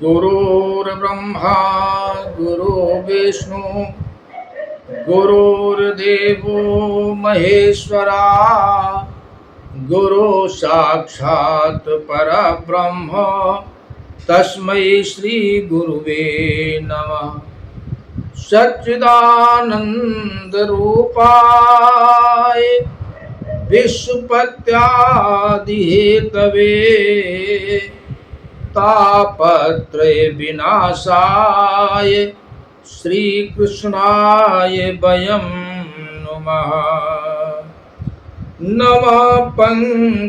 गुरुर्ब्रह्मा गुरुर्विष्णु गुरुर्देवो महेश्वरा गुरु साक्षात् परब्रह्म तस्मै श्री गुरुवे नमः। सच्चिदानंद रूपाय विश्वपत्यादि हेतवे तापत्रय विनाशाय श्री कृष्णाय वयं नुमः। नमः पंकजनाभाय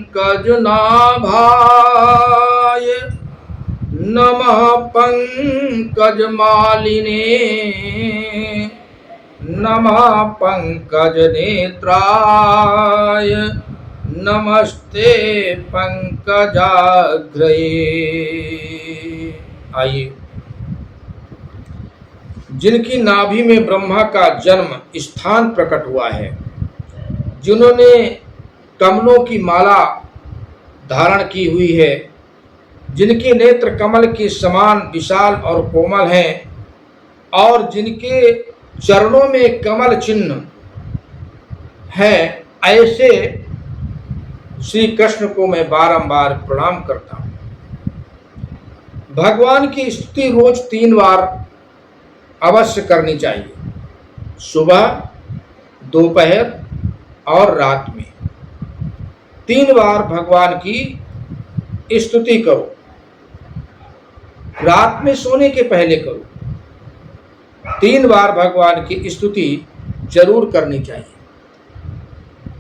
नमः पंकजमालिने नमः पंकजनेत्राय नमस्ते पंकजाग्रये। आइए, जिनकी नाभि में ब्रह्मा का जन्म स्थान प्रकट हुआ है, जिन्होंने कमलों की माला धारण की हुई है, जिनके नेत्र कमल के समान विशाल और कोमल हैं और जिनके चरणों में कमल चिन्ह है, ऐसे श्री कृष्ण को मैं बारंबार प्रणाम करता हूँ। भगवान की स्तुति रोज 3 बार अवश्य करनी चाहिए, सुबह, दोपहर और रात में 3 बार भगवान की स्तुति करो। रात में सोने के पहले करो। 3 बार भगवान की स्तुति जरूर करनी चाहिए।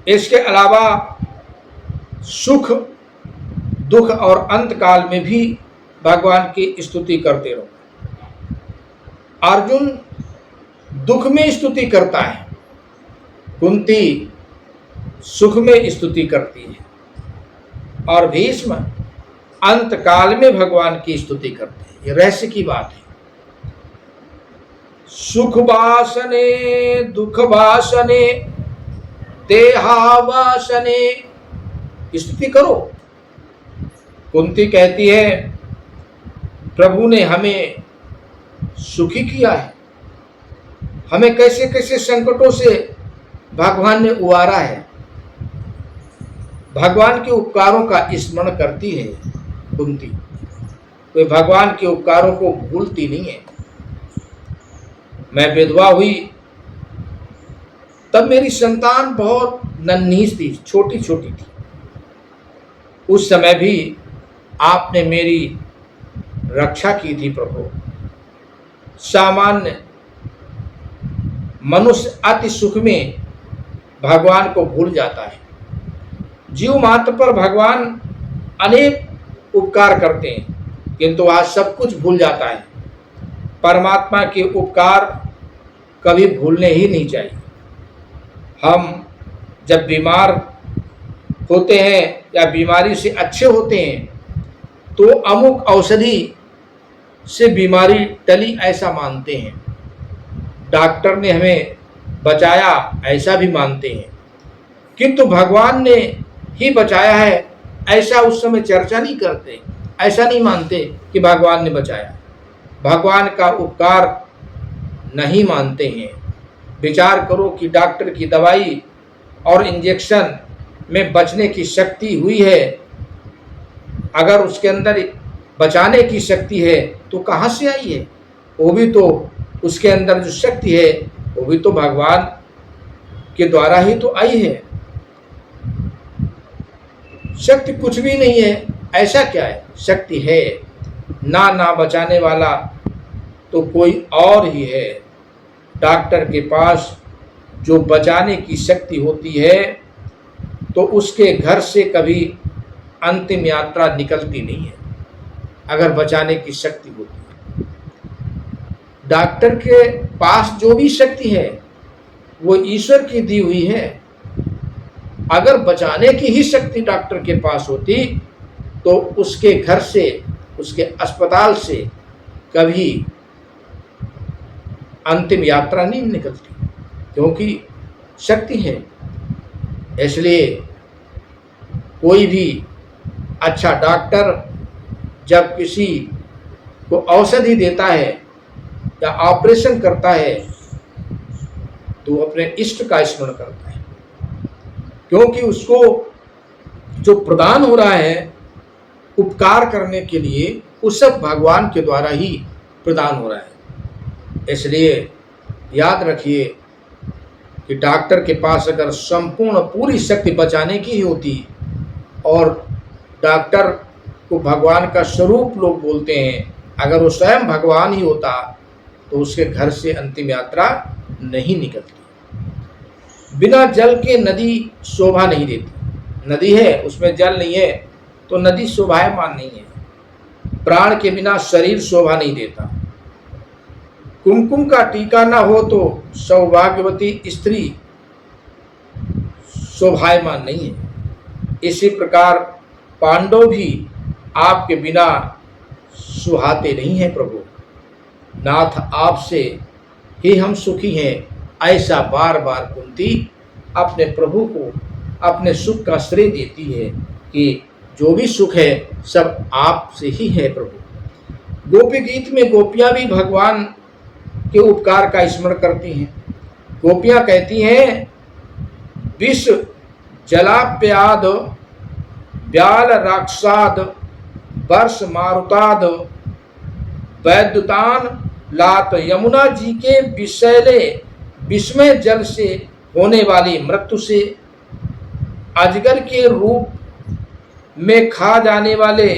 इसके अलावा सुख दुख और अंत काल में भी भगवान की स्तुति करते रहो। अर्जुन दुख में स्तुति करता है, कुंती सुख में स्तुति करती है और भीष्म अंत काल में भगवान की स्तुति करते हैं। ये रहस्य की बात है। सुख वासने दुख वासने देहावासने स्तुति करो। कुंती कहती है, प्रभु ने हमें सुखी किया है, हमें कैसे कैसे संकटों से भगवान ने उबारा है। भगवान के उपकारों का स्मरण करती है कुंती, वे भगवान के उपकारों को भूलती नहीं है। मैं विधवा हुई तब मेरी संतान बहुत नन्ही थी, छोटी छोटी थी। उस समय भी आपने मेरी रक्षा की थी प्रभु। सामान्य मनुष्य अति सुख में भगवान को भूल जाता है। जीव मात्र पर भगवान अनेक उपकार करते हैं, किंतु आज सब कुछ भूल जाता है। परमात्मा के उपकार कभी भूलने ही नहीं चाहिए। हम जब बीमार होते हैं या बीमारी से अच्छे होते हैं तो अमुक औषधि से बीमारी टली ऐसा मानते हैं, डॉक्टर ने हमें बचाया ऐसा भी मानते हैं, किंतु भगवान ने ही बचाया है ऐसा उस समय चर्चा नहीं करते। ऐसा नहीं मानते कि भगवान ने बचाया, भगवान का उपकार नहीं मानते हैं। विचार करो कि डॉक्टर की दवाई और इंजेक्शन में बचने की शक्ति हुई है, अगर उसके अंदर बचाने की शक्ति है तो कहाँ से आई है? वो भी तो उसके अंदर जो शक्ति है वो भी तो भगवान के द्वारा ही तो आई है। शक्ति कुछ भी नहीं है, ऐसा क्या है? शक्ति है ना बचाने वाला तो कोई और ही है। डॉक्टर के पास जो बचाने की शक्ति होती है तो उसके घर से कभी अंतिम यात्रा निकलती नहीं है, अगर बचाने की शक्ति होती है। डॉक्टर के पास जो भी शक्ति है वो ईश्वर की दी हुई है। अगर बचाने की ही शक्ति डॉक्टर के पास होती तो उसके घर से, उसके अस्पताल से कभी अंतिम यात्रा नहीं निकलती, क्योंकि शक्ति है। इसलिए कोई भी अच्छा डॉक्टर जब किसी को औषधि देता है या ऑपरेशन करता है तो अपने इष्ट का स्मरण करता है, क्योंकि उसको जो प्रदान हो रहा है उपकार करने के लिए वो सब भगवान के द्वारा ही प्रदान हो रहा है। इसलिए याद रखिए कि डॉक्टर के पास अगर संपूर्ण पूरी शक्ति बचाने की ही होती और डॉक्टर को भगवान का स्वरूप लोग बोलते हैं, अगर वो स्वयं भगवान ही होता तो उसके घर से अंतिम यात्रा नहीं निकलती। बिना जल के नदी शोभा नहीं देती। नदी है उसमें जल नहीं है तो नदी शोभायमान नहीं है। प्राण के बिना शरीर शोभा नहीं देता। कुमकुम का टीका ना हो तो सौभाग्यवती स्त्री शोभायमान नहीं है। इसी प्रकार पांडव भी आपके बिना सुहाते नहीं हैं प्रभु। नाथ आपसे ही हम सुखी हैं, ऐसा बार बार कुंती अपने प्रभु को अपने सुख का श्रेय देती है कि जो भी सुख है सब आपसे ही है प्रभु। गोपी गीत में गोपियां भी भगवान के उपकार का स्मरण करती हैं। गोपियां कहती हैं, विष जलाप्याद व्याल राक्षसाद वर्ष मारुताद वैद्युतान लात यमुना जी के विषैले विस्मय जल से होने वाली मृत्यु से, अजगर के रूप में खा जाने वाले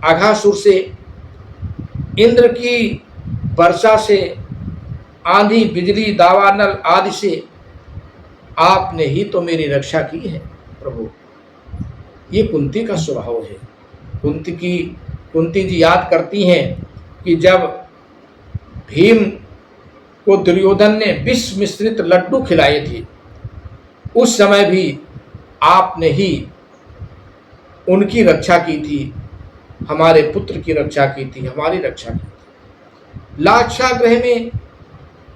अघासुर से, इंद्र की वर्षा से, आंधी बिजली दावानल आदि से आपने ही तो मेरी रक्षा की है प्रभु। ये कुंती का स्वभाव है। कुंती जी याद करती हैं कि जब भीम को दुर्योधन ने विष मिश्रित लड्डू खिलाए थे उस समय भी आपने ही उनकी रक्षा की थी, हमारे पुत्र की रक्षा की थी, हमारी रक्षा की थी।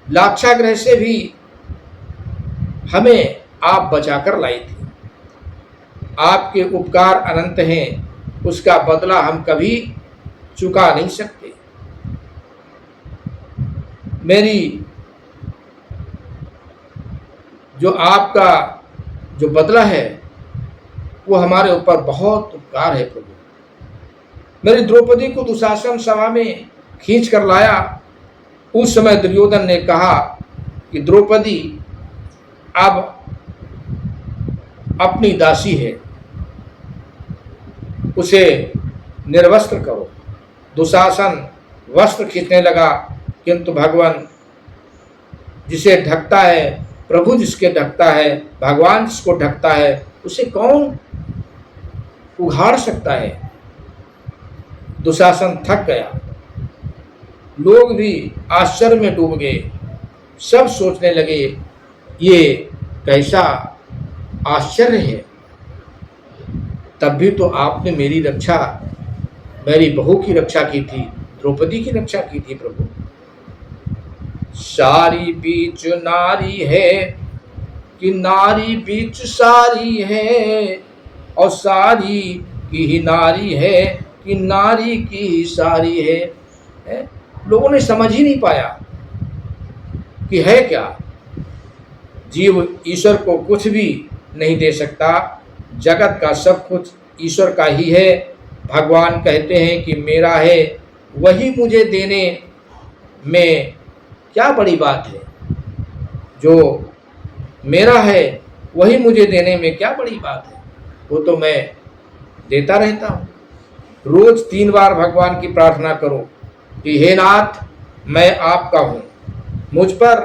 लाक्षागृह से भी हमें आप बचाकर लाई थी। आपके उपकार अनंत हैं, उसका बदला हम कभी चुका नहीं सकते। मेरी जो आपका जो बदला है वो हमारे ऊपर बहुत उपकार है प्रभु। मेरी द्रौपदी को दुशासन सभा में खींच कर लाया। उस समय दुर्योधन ने कहा कि द्रौपदी अब अपनी दासी है, उसे निर्वस्त्र करो। दुशासन वस्त्र खींचने लगा, किंतु भगवान जिसे ढकता है, प्रभु जिसके ढकता है, भगवान जिसको ढकता है, उसे कौन उघाड़ सकता है। दुशासन थक गया। लोग भी आश्चर्य में डूब गए। सब सोचने लगे ये कैसा आश्चर्य है। तब भी तो आपने मेरी रक्षा, मेरी बहू की रक्षा की थी, द्रौपदी की रक्षा की थी प्रभु। सारी बीच नारी है कि नारी बीच सारी है, और सारी की ही नारी है कि नारी की ही सारी है? लोगों ने समझ ही नहीं पाया कि है क्या। जीव ईश्वर को कुछ भी नहीं दे सकता। जगत का सब कुछ ईश्वर का ही है। भगवान कहते हैं कि मेरा है, वही मुझे देने में क्या बड़ी बात है। जो मेरा है वही मुझे देने में क्या बड़ी बात है, वो तो मैं देता रहता हूँ। रोज 3 बार भगवान की प्रार्थना करो कि हे नाथ, मैं आपका हूँ, मुझ पर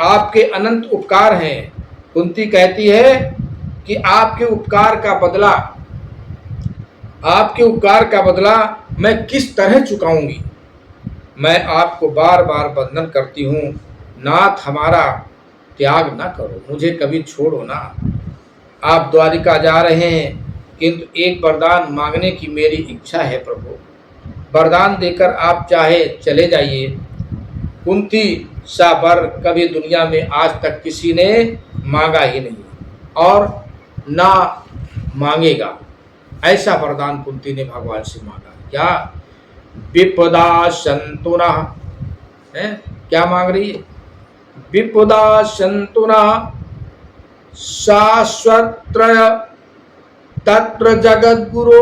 आपके अनंत उपकार हैं। कुंती कहती है कि आपके उपकार का बदला मैं किस तरह चुकाऊंगी। मैं आपको बार बार वंदन करती हूँ, नाथ हमारा त्याग ना करो, मुझे कभी छोड़ो ना। आप द्वारिका जा रहे हैं, किंतु एक वरदान मांगने की मेरी इच्छा है प्रभु। वरदान देकर आप चाहे चले जाइए। कुंती सा वर कभी दुनिया में आज तक किसी ने मांगा ही नहीं और ना मांगेगा। ऐसा वरदान कुंती ने भगवान से मांगा। क्या विपदा सन्तु नः, है क्या मांग रही है? विपदा सन्तु नः शाश्वत्रय तत्र जगद्गुरो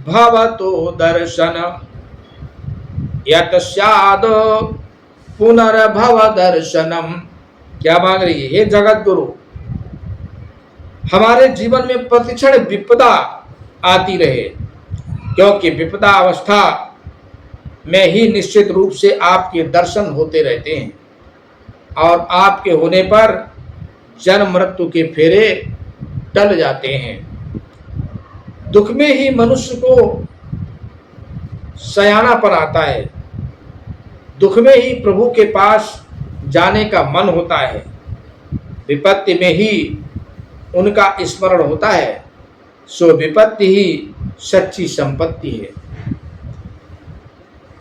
भवतो दर्शन यत स्याद पुनर्भव दर्शनम। क्या मांग रही है? हे जगत गुरु, हमारे जीवन में प्रतिक्षण विपदा आती रहे, क्योंकि विपदा अवस्था में ही निश्चित रूप से आपके दर्शन होते रहते हैं और आपके होने पर जन्म मृत्यु के फेरे टल जाते हैं। दुख में ही मनुष्य को सयानापन आता है, दुख में ही प्रभु के पास जाने का मन होता है, विपत्ति में ही उनका स्मरण होता है। सो विपत्ति ही सच्ची संपत्ति है।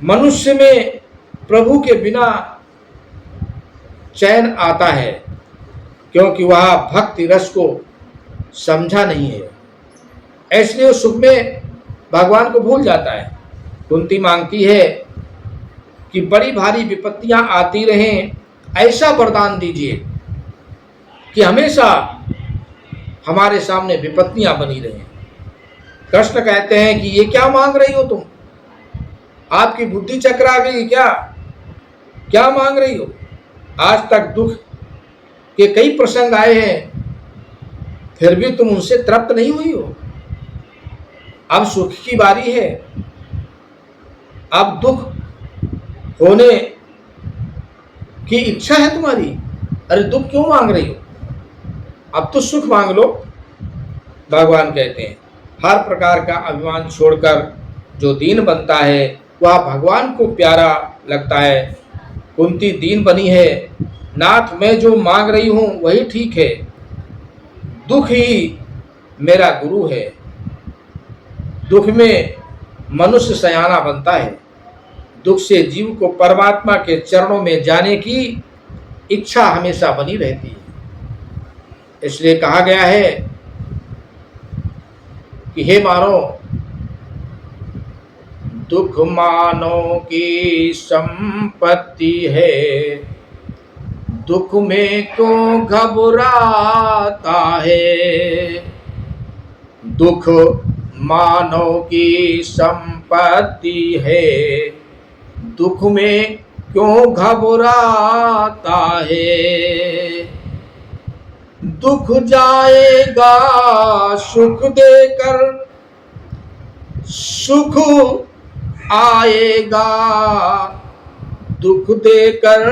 मनुष्य में प्रभु के बिना चैन आता है, क्योंकि वह भक्ति रस को समझा नहीं है, इसलिए वो सुख में भगवान को भूल जाता है। कुंती मांगती है कि बड़ी भारी विपत्तियां आती रहें, ऐसा वरदान दीजिए कि हमेशा हमारे सामने विपत्तियां बनी रहें। कृष्ण कहते हैं कि ये क्या मांग रही हो तुम? आपकी बुद्धि चक्र आ गई क्या? क्या मांग रही हो? आज तक दुख के कई प्रसंग आए हैं, फिर भी तुम उनसे तृप्त नहीं हुई हो। अब सुख की बारी है, अब दुख होने की इच्छा है तुम्हारी। अरे दुख क्यों मांग रही हो? अब तो सुख मांग लो। भगवान कहते हैं हर प्रकार का अभिमान छोड़कर जो दीन बनता है वह भगवान को प्यारा लगता है। कुंती दीन बनी है, नाथ मैं जो मांग रही हूं वही ठीक है, दुख ही मेरा गुरु है। दुख में मनुष्य सयाना बनता है, दुख से जीव को परमात्मा के चरणों में जाने की इच्छा हमेशा बनी रहती है। इसलिए कहा गया है कि हे मानो, दुख मानो की संपत्ति है, दुख में क्यों घबराता है। दुख मानो की संपत्ति है, दुख में क्यों घबराता है। दुख जाएगा सुख देकर, सुख आएगा दुख देकर।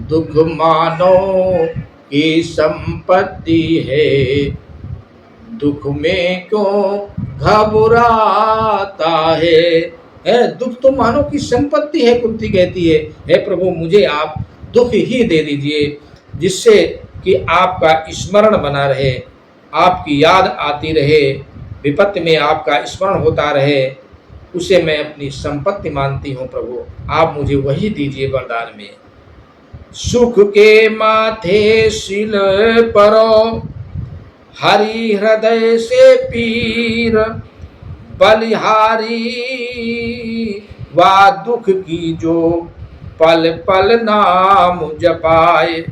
दुख मानो की संपत्ति है, दुख में क्यों घबराता है। दुख तो मानो की संपत्ति है। कुंती कहती है हे प्रभु मुझे आप दुख ही दे दीजिए, जिससे कि आपका स्मरण बना रहे, आपकी याद आती रहे, विपत्ति में आपका स्मरण होता रहे, उसे मैं अपनी संपत्ति मानती हूँ। प्रभु आप मुझे वही दीजिए वरदान में। सुख के माथे सिल परो, हरि हृदय से पीर, बलिहारी वा दुख की जो पल पल नाम जपाए।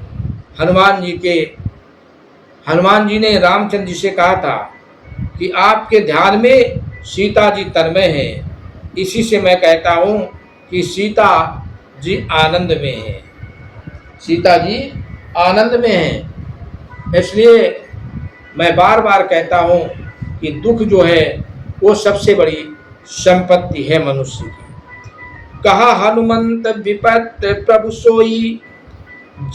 हनुमान जी ने रामचंद्र जी से कहा था कि आपके ध्यान में सीता जी तन्मय हैं, इसी से मैं कहता हूँ कि सीता जी आनंद में है, सीता जी आनंद में हैं। इसलिए मैं बार बार कहता हूँ कि दुख जो है वो सबसे बड़ी संपत्ति है मनुष्य की। कहा हनुमंत विपत प्रभु सोई,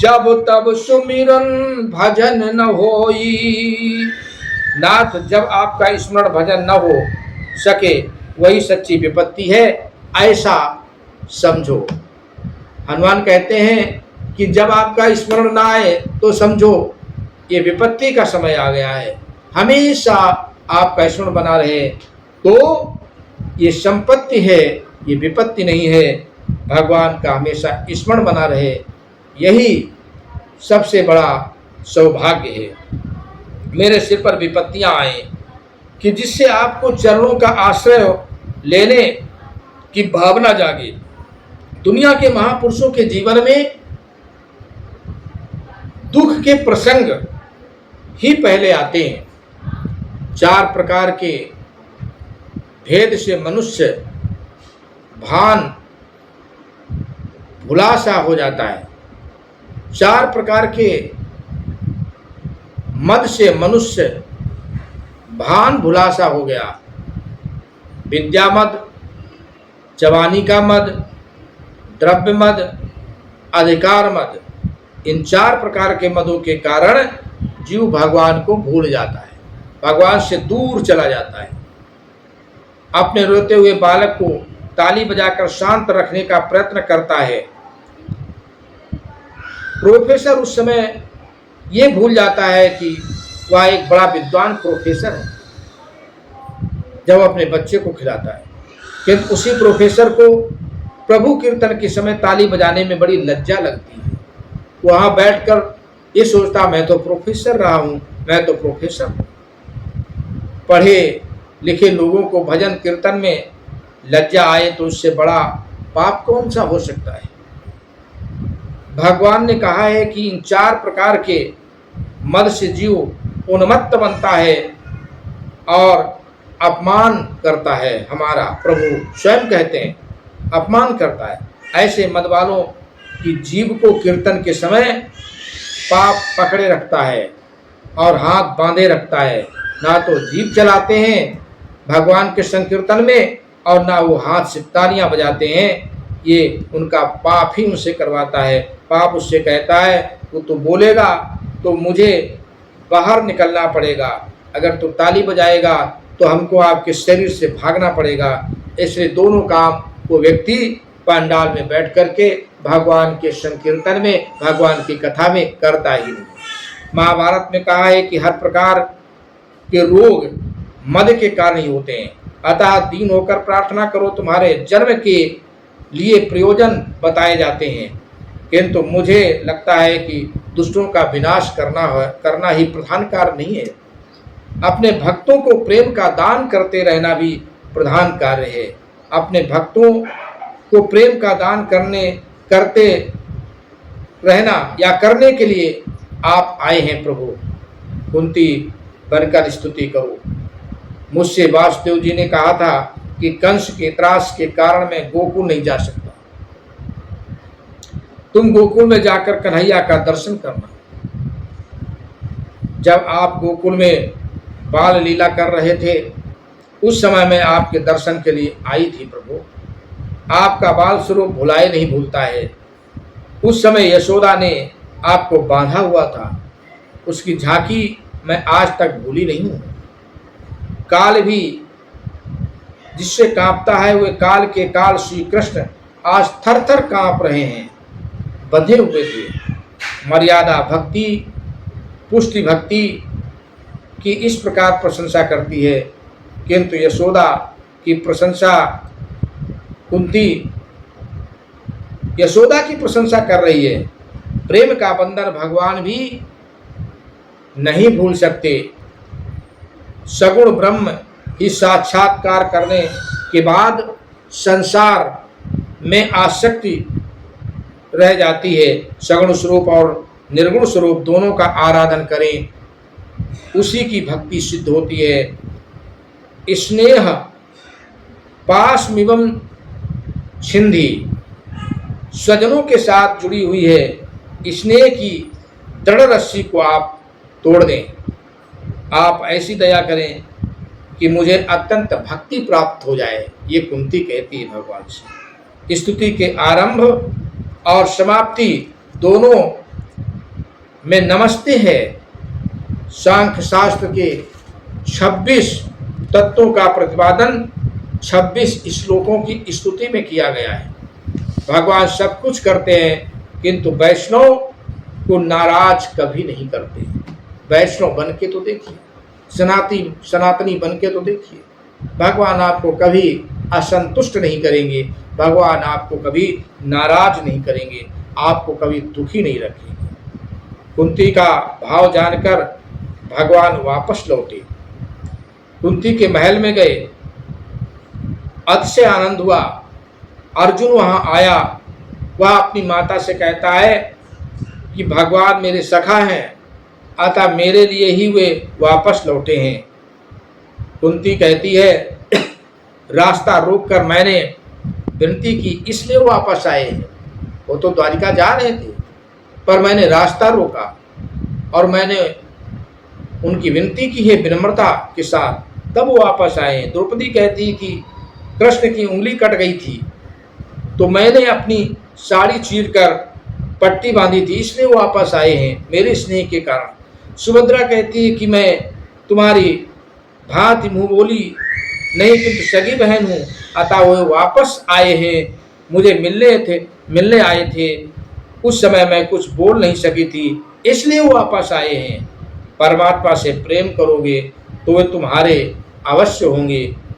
जब तब सुमिरन भजन न होई। नाथ जब आपका स्मरण भजन न हो सके वही सच्ची विपत्ति है, ऐसा समझो। हनुमान कहते हैं कि जब आपका स्मरण ना आए तो समझो ये विपत्ति का समय आ गया है। हमेशा आपका स्मरण बना रहे तो ये संपत्ति है, ये विपत्ति नहीं है। भगवान का हमेशा स्मरण बना रहे, यही सबसे बड़ा सौभाग्य है। मेरे सिर पर विपत्तियां आए कि जिससे आपको चरणों का आश्रय लेने की भावना जागे। दुनिया के महापुरुषों के जीवन में दुख के प्रसंग ही पहले आते हैं। 4 प्रकार के भेद से मनुष्य भान भुला सा हो जाता है। 4 प्रकार के मद से मनुष्य भान भुला सा हो गया। विद्या मद, जवानी का मद, द्रव्य मद, अधिकार मद, इन 4 प्रकार के मदों के कारण जीव भगवान को भूल जाता है, भगवान से दूर चला जाता है। अपने रोते हुए बालक को ताली बजाकर शांत रखने का प्रयत्न करता है। प्रोफेसर उस समय ये भूल जाता है कि वह एक बड़ा विद्वान प्रोफेसर है जब अपने बच्चे को खिलाता है। किंतु उसी प्रोफेसर को प्रभु कीर्तन के समय ताली बजाने में बड़ी लज्जा लगती है। वहाँ बैठकर ये सोचता, मैं तो प्रोफेसर रहा हूँ, मैं तो प्रोफेसर हूँ। पढ़े लिखे लोगों को भजन कीर्तन में लज्जा आए तो उससे बड़ा पाप कौन सा हो सकता है। भगवान ने कहा है कि इन 4 प्रकार के मद से जीव उन्मत्त बनता है और अपमान करता है। हमारा प्रभु स्वयं कहते हैं अपमान करता है। ऐसे मद वालों की जीव को कीर्तन के समय पाप पकड़े रखता है और हाथ बांधे रखता है। ना तो जीव चलाते हैं भगवान के संकीर्तन में और ना वो हाथ से तालियां बजाते हैं। ये उनका पाप ही उनसे करवाता है। पाप उससे कहता है वो तो बोलेगा तो मुझे बाहर निकलना पड़ेगा, अगर तू ताली बजाएगा तो हमको आपके शरीर से भागना पड़ेगा। इसलिए दोनों काम वो व्यक्ति पंडाल में बैठ करके भगवान के संकीर्तन में, भगवान की कथा में करता ही नहीं। महाभारत में कहा है कि हर प्रकार के रोग मद के कारण ही होते हैं। अतः दीन होकर प्रार्थना करो, तुम्हारे जन्म के लिए प्रयोजन बताए जाते हैं। किंतु मुझे लगता है कि दुष्टों का विनाश करना ही प्रधान कार्य नहीं है। अपने भक्तों को प्रेम का दान करते रहना भी प्रधान कार्य है। अपने भक्तों को प्रेम का दान करते रहना या करने के लिए आप आए हैं प्रभु। कुंती बनकर स्तुति करो। मुझसे वासुदेव जी ने कहा था कि कंस के त्रास के कारण मैं गोकुल नहीं जा सकता, तुम गोकुल में जाकर कन्हैया का दर्शन करना। जब आप गोकुल में बाल लीला कर रहे थे उस समय मैं आपके दर्शन के लिए आई थी प्रभु। आपका बाल स्वरूप भुलाए नहीं भूलता है। उस समय यशोदा ने आपको बांधा हुआ था, उसकी झांकी मैं आज तक भूली नहीं हूँ। काल भी जिससे कांपता है वे काल के काल श्री कृष्ण आज थर थर कांप रहे हैं, बंधे हुए थे। मर्यादा भक्ति पुष्टि भक्ति की इस प्रकार प्रशंसा करती है, किंतु यशोदा की प्रशंसा कुंती यशोदा की प्रशंसा कर रही है। प्रेम का बंधन भगवान भी नहीं भूल सकते। सगुण ब्रह्म ही साक्षात्कार करने के बाद संसार में आसक्ति रह जाती है। सगुण स्वरूप और निर्गुण स्वरूप दोनों का आराधन करें, उसी की भक्ति सिद्ध होती है। स्नेह पाशमिवं छिंदी, स्वजनों के साथ जुड़ी हुई है स्नेह की दृढ़ रस्सी को आप तोड़ दें। आप ऐसी दया करें कि मुझे अत्यंत भक्ति प्राप्त हो जाए, ये कुंती कहती है भगवान से। स्तुति के आरंभ और समाप्ति दोनों में नमस्ते है। सांख्य शास्त्र के 26 तत्वों का प्रतिपादन 26 श्लोकों की स्तुति में किया गया है। भगवान सब कुछ करते हैं किंतु वैष्णव को नाराज कभी नहीं करते। वैष्णव बन के तो देखिए, सनातनी बन के तो देखिए, भगवान आपको कभी असंतुष्ट नहीं करेंगे, भगवान आपको कभी नाराज नहीं करेंगे, आपको कभी दुखी नहीं रखेंगे। कुंती का भाव जानकर भगवान वापस लौटे। कुंती के महल में गए, अतिशय आनंद हुआ। अर्जुन वहां आया, वह अपनी माता से कहता है कि भगवान मेरे सखा हैं, अतः मेरे लिए ही वे वापस लौटे हैं। कुंती कहती है रास्ता रोककर मैंने विनती की, इसलिए वापस आए हैं। वो तो द्वारिका जा रहे थे, पर मैंने रास्ता रोका और मैंने उनकी विनती की है विनम्रता के साथ, तब वो वापस आए हैं। द्रौपदी कहती कि कृष्ण की उंगली कट गई थी, तो मैंने अपनी साड़ी चीरकर पट्टी बांधी थी, इसलिए वापस आए हैं मेरे स्नेह के कारण। सुभद्रा कहती है कि मैं तुम्हारी भांति मुँह बोली नहीं, किंतु सगी बहन हूँ, अतः वो वापस आए हैं। मुझे मिलने आए थे, उस समय मैं कुछ बोल नहीं सकी थी, इसलिए वो वापस आए हैं। परमात्मा से प्रेम करोगे तो वे तुम्हारे अवश्य होंगे।